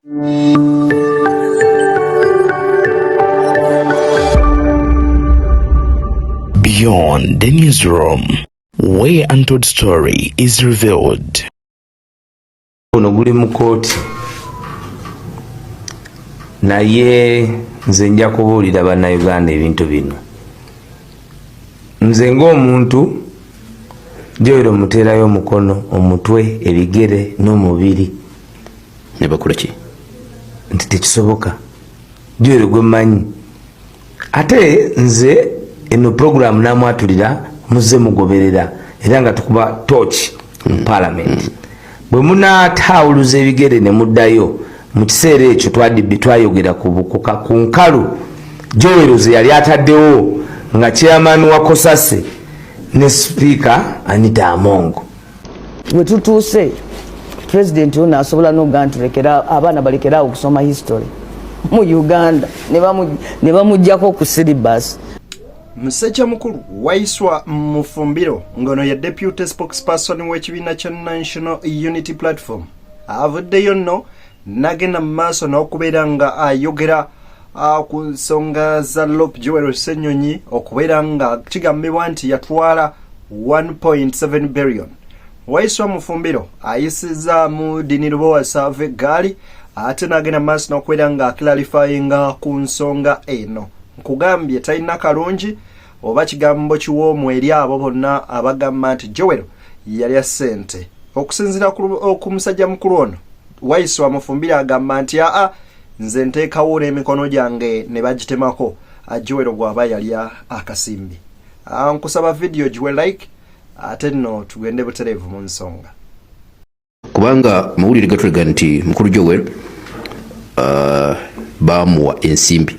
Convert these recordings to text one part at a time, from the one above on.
Beyond the newsroom, where untold story is revealed. Ono guli mu kooti naye nze nja kubuulira bannayuganda ebintu bino. Nze ng'omuntu Joel omuteerayo omukono, omutwe, ebigere n'omubiri. Ne bakola ki? Nti tekisoboka. Joel gwe mmanyi. Ate nze eno program namwatulira muze mugoberera era nga tukuba torch mu parliament. Bwe munaatawuluza ebigere ne muddayo mu kiseera ekyo twayogera ku bukuka ku nkalu Joel ze yali ataddewo nga chairman wa Kosase ne speaker Anita Amongo. Bwe tutuuse president ono asobola n'oganturekera abaana balekera okusoma history mu Uganda ne bamuggyako ku syllabus. Musajja mukulu Waiswa Mufumbiro ngono ya deputy spokesperson w'ekibiina kya National Unity Platform avuddeyo nno nagenda mu maaso n'okubeera nga ayogera ku nsonga za Lop Joel Ssenyonyi okubeera nga kigambibwa nti yatwala 1.7 billion. Waiswa Mufumbiro ayisizza mu Dinirubowa Save Gali ate nagenda mu maaso n'okubeera nga clarifyinga ku nsonga eno. Nkugambye talina kalungi oba kigambo kiwoomu eri abo bonna abagamba nti Joel yalya ssente. Okusinziira ku musajja mukulu ono Waiswa Mufumbiro agamba nti nze nteekawo n'emikono gyange ne bagitemako Joel bw'aba yalya akasimbi. Nkusaba video giwe like ate nno tugende butereevu mu nsonga. Kubanga mawulire gatulaga nti mukulu Joel bamuwa ensimbi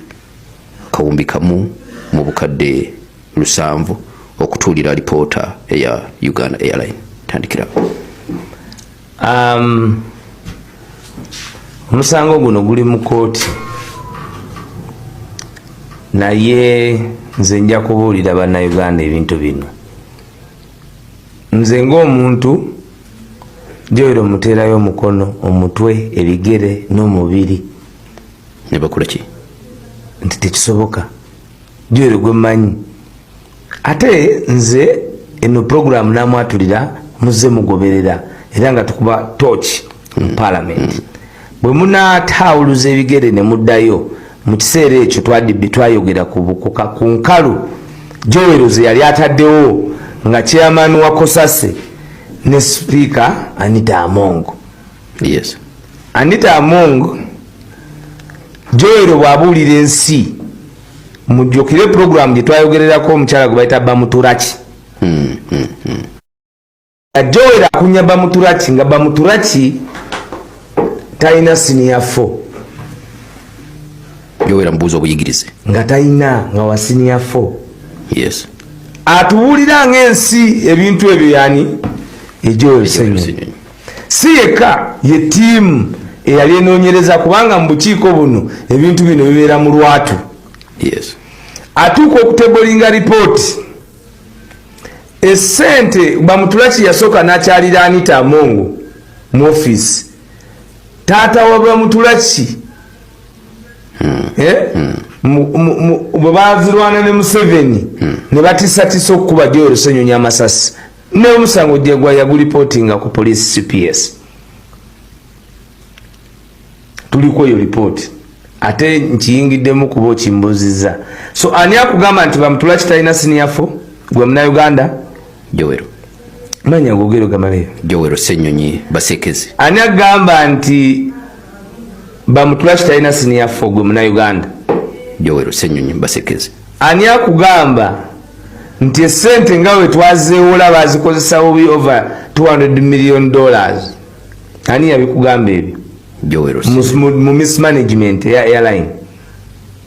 kawumbi kamu mu bukadde 7 okutuulira alipoota eya Uganda Airline. Tandikira. Omusango guno guli mu kooti naye nze nja kubuulira bannayuganda ebintu bino. Nze ng'omuntu Joel omuteerayo omukono, omutwe, ebigere n'omubiri. Ne bakola ki? Nti tekisoboka. Joel gwe mmanyi. Ate nze eno program namwatulira muze mugoberera era nga tukuba torch mu parliament. Bwe munaatawuluza ebigere ne muddayo mu kiseera ekyo twayogera ku bukuka ku nkalu Joel ze yali ataddewo nga chairman wa Kosase ne speaker Anita Amongo. Yes. Anita Amongo Joel bw'abuulira ensi mujjukire program gye twayogererako omukyala gwe bayita Bamuturaki. Joel akunya Bamuturaki nga Bamuturaki talina senior 4. Joel amubuuza obuyigirize nga talina nga wa senior 4. Yes. Atubuulira ng'ensi ebintu ebyo yani Joel Ssenyonyi. Si yekka ye tiimu eyali enoonyereza kubanga mu bukiiko buno ebintu bino bibeera mu lwatu. Yes. Atuuka okutebolinga ripooti essente Bamutulaki yasooka n'akyalira Anita Amongo mu ofiisi. Taata wa Bamutulaki bwe baazirwana ne Museveni ne batiisatiisa okukuba Joel Ssenyonyi amasasi n'omusango gye yagulipootinga ku police CPS. Tuliko eyo ripooti ate nkiyingiddemu kuba okimbuuzizza. So ani akugamba nti Bamutulaki talina senior 4 gwe Munnayuganda? Joel. Manya googero gamaleyo. Joel Ssenyonyi Basekeze. Ani agamba nti Bamutulaki talina senior 4 gwe Munnayuganda? Joel Ssenyonyi Basekeze. Ani akugamba nti essente nga we twazeewola bazikozesa obi over $200 million? Ani yabikugamba ebyo? Joel mu mismanagement ya airline.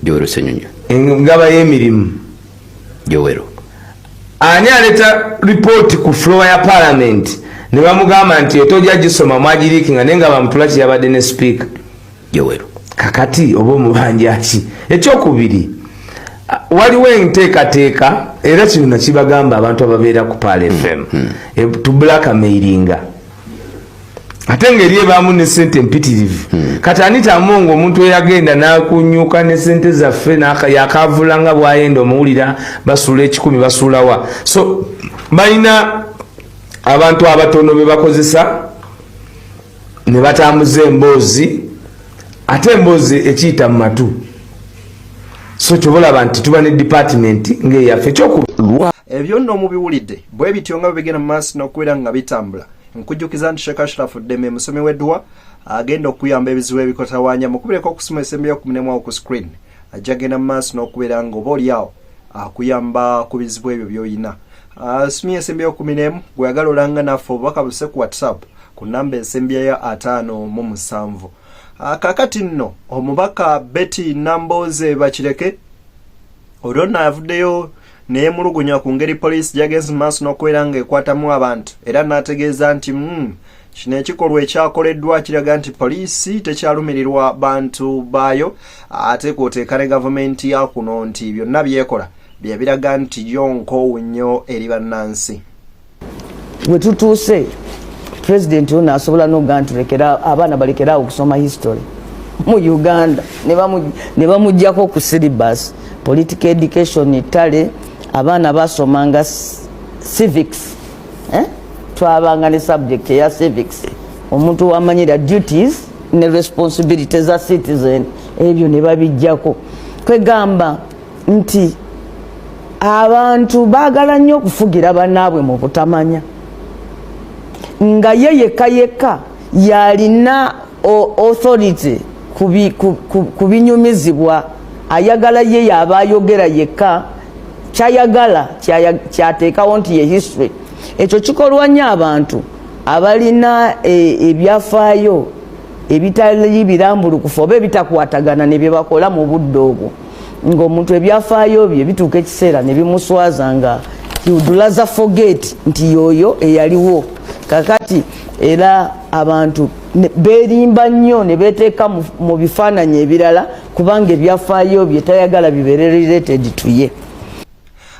Joel Ssenyonyi. Engaba y'emirimu. Joel. Ani aleta report ku floor ya parliament ne bamugamba nti etojja gisoma mwagirikinga nenga Bamutulaki yabadde ne speaker? Joel. Kakati oba omubanja ki? Ekyokubiri waliwo enteekateeka era kino nakibagamba abantu ababeera ku Pal FM tu blackmailinga ate ngeri ebaamu ne ssente mpitirivu kati Anita Among omuntu eyagenda n'akunyuka ne ssente zaffe yakavula nga bwayenda omuwulira basuula 10 basuulawa so balina abantu abatono be bakozesa ne batambuza emboozi ate emboozi ekiyita mu matu so kyobalaba nti tuba ne department ng'eyaffe ekyokulwa ebyo nno mubiwulidde bwe bityo nga bigenda mu maaso n'okubeera nga bitambula nkujjukiza nti Sheikh Ashraf Deme musomi w'eddwa agenda okuyamba ebizibu ebikotawaanya mukubireko okusoma essembe y'okuminemu ku screen ajja genda mu maaso n'okubeera nga oba oliawo akuyamba ku bizibu ebyo by'olina asomye essembe y'okuminemu gweyagala olanga naffe obubaka buse ku WhatsApp ku namba essembe ya 507 kakati nno omubaka Betty Namboze Bakireke olwonna avuddeyo neemulugunya ku ngeri poliisi gyagenze mu maaso n'okubeera nga ekwatamu abantu era n'ategeeza nti kino ekikolwa ekyakoleddwa kiraga nti poliisi tekyalumirirwa bantu baayo ate kw'oteeka ne gavumenti ya kuno nti byonna byekola bye biraga nti yonkoowu nnyo eri bannansi bwe tutuuse pulezidenti ono asobola n'okugaa nti abaana balekeraawo okusoma history mu Uganda ne bamuggyako ku syllabus political education tale abaana basomanga civics twabanga ne subject ya civics omuntu wamanyira duties ne responsibilities za citizen ebyo ne babijjako kwegamba nti abantu baagala nnyo okufugira bannaabwe mu butamanya nga ye yekka yalina authority ku binyumizibwa ayagala ye yaba ayogera yekka kyayagala kyateekawo nti ye history ekyo kikolwa nnyo abantu abalina ebyafaayo ebitali birambulukufu oba ebitakwatagana ne bye bakola mu budde obwo ng'omuntu ebyafaayo bye bituuka ekiseera ne bimuswaza nga yudulaza forget nti yoyo eyaliwo kakati era abantu berimba nnyo ne beteeka mu bifaananyi ebirala kubanga ebyafaayo bye tayagala bibeere related to ye.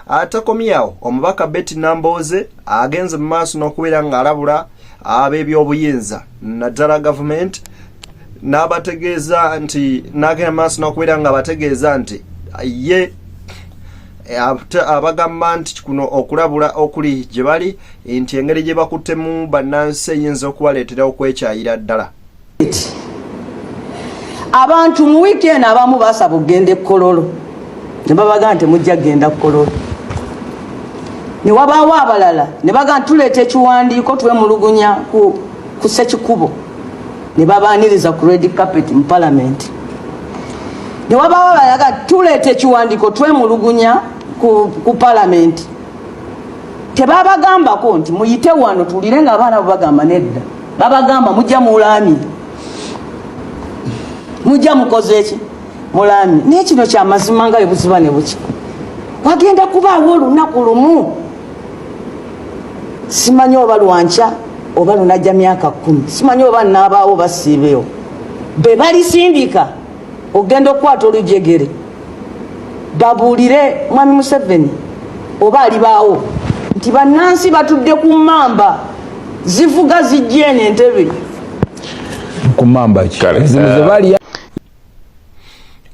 Atakomyawo omubaka Betty Namboze agenze mu maaso n'okubeera ng'alabula ab'ebyobuyinza naddala gavumenti n'abategeeza nti n'agenda mu maaso n'okubeera ng'abategeeza nti ye abagamba nti kuno okulabula okuli gye bali nti engeri gye bakuttemu bannansi eyinza okubaleetera okwekyayira ddala. Abantu mu wiikendi abamu basaba okugenda Kololo ne babaga nti mujja kgenda Kololo. Ne wabaawo abalala ne baga tuleeta ekiwandiiko twemulugunya ku Ssekikubo ne babaaniriza ku red carpet mu Parliament. Ne wabaawo abalala tuleeta ekiwandiiko twemulugunya ku Parliament. Tebabagambako nti muyite wano tulire nga abaana babagamba nedda. Babagamba mujja mulami. Mujja mukoze eki? Mulami. N'ekino kya mazima nga ebuziba ne buki. Wagenda kubaawo olunaku lumu. Simanyi oba lwanca oba lunajja myaka 10. Simanyi oba naabaawo basiibeyo. Be balisindika ogenda okukwata olujegere. Babuulire Mwami Museveni oba alibaawo nti bannansi batudde ku mamba zivuga zijja eno entebe ku mamba ki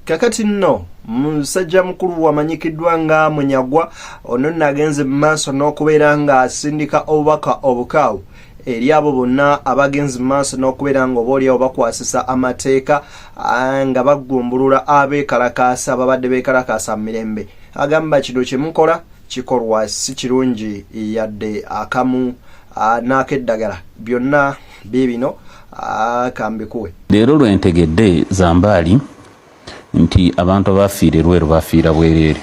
kakati nno musajja mukulu wamanyikiddwa nga Munyagwa ono nagenze mu maaso n'okubeera nga asindika obubaka obukaawu eri abo bonna abagenze mu maaso n'okubeera nga obaolyawo bakwasisa amateeka nga bagumbulula abeekalakaasa babadde beekalakaasa mu mirembe. Agamba kino kye mukola kikolwa si kirungi yadde akamu n'akeddagala byonna biibino kambikuwe. Leero lwentegedde Zambaali nti abantu abafiire Lweru bafiira bwereere.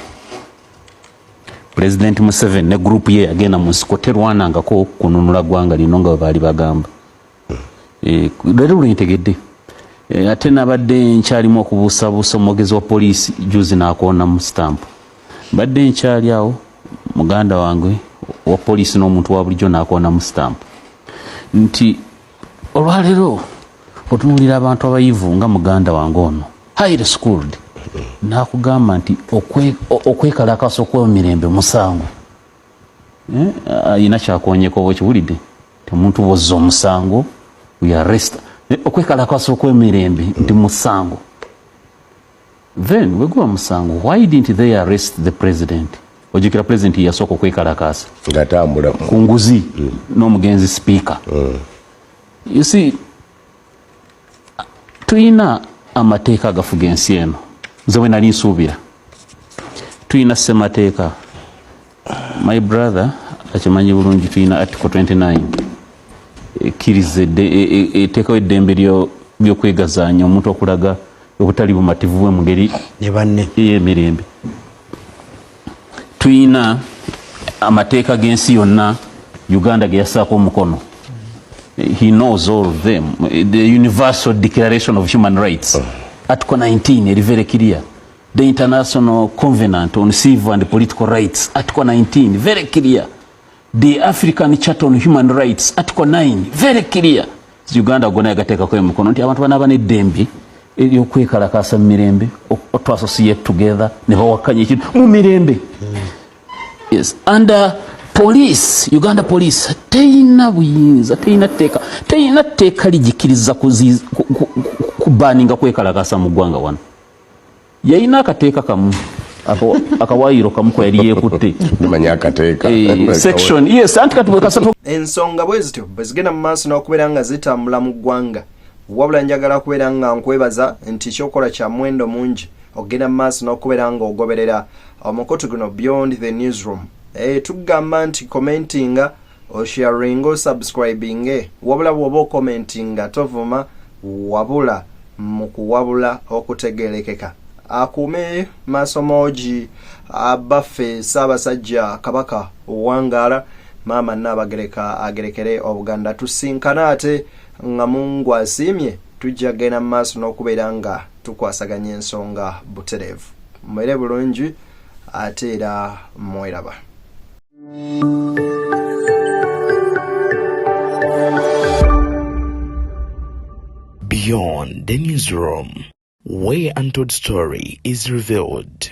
President Museveni ne group ye agenda mu nsiko terwanangako kununula gwanga lino nga baali bagamba. Leero lwentegedde ate nabadde nkyalimu okubuusabuusa omwogezi wa poliisi juzi n'akoona mu stamp. Badde nkyali awo muganda wange wa poliisi n'omuntu wa bulijjo n'akoona mu stamp nti olwaleero otunuulira abantu abayivu nga muganda wange ono highly schooled nakugamba nti okwekalakasa okw'emirembe musango ayina kyakoonyeko oba kiwulidde temuntu bozza omusango we arrest okwekalakaasa okwemirembe nti musango. Then we go musango, why didn't they arrest the president? Ojikira president yasooka okwekalakaasa ngatambula ku nguzi n'omugenzi speaker. You see, tuyina amateeka agafuga ensi eno. Nze we nali nsuubira tuyina ssemateeka. My brother akimanyi bulungi tuyina article 29 ekkiriza eteekawo eddembe ly'okwegazaanya omuntu okulaga obutali bumativu bwe mu ngeri ey'emirembe. Tuyina amateeka g'ensi yonna Uganda ge yassaako omukono. He knows all of them. The Universal Declaration of Human Rights, Article 19, is very clear. The International Covenant on Civil and Political Rights, Article 19, very clear. The African Charter on Human Rights, Article 9, very clear. Uganda gonna yagateka kwa mukono nti abantu banaba n'eddembe ery'okwekalakaasa mu mirembe, to associate together ne bawakanya ekintu mu mirembe. Yes, and police, Uganda police teyina buyinza, teyina tteeka lijikiriza kubaninga kwekalakaasa mu ggwanga wano. Yayina akateeka kamu akawaayiro kamu kwa yali yeekutte nimanya akateeka section yes anti katubwe kasatu. Ensonga bwe zityo bwe zigenda mu maaso n'okubeera nga zitambula mu ggwanga, wabula njagala kubeera nga nkwebaza nti ekyokola kya muwendo mungi ogenda mu maaso n'okubeera nga ogoberera omukutu guno Beyond the Newsroom. Tugamba nti commentinga osharinga osubscribinge, wabula bw'oba okomentinga tovuma wabula mu kuwabula okutegeerekeka. Akume masomoji abaffe Ssaabasajja Kabaka Wangala Maama Nnaabagereka agerekere Obuganda tusinkana ate nga Mungu asiimye tujja genda mu maaso n'okubeera nga tukwasaganya ensonga butereevu. Mwere bulungi ate era mweraba. Beyond the Newsroom, where untold story is revealed.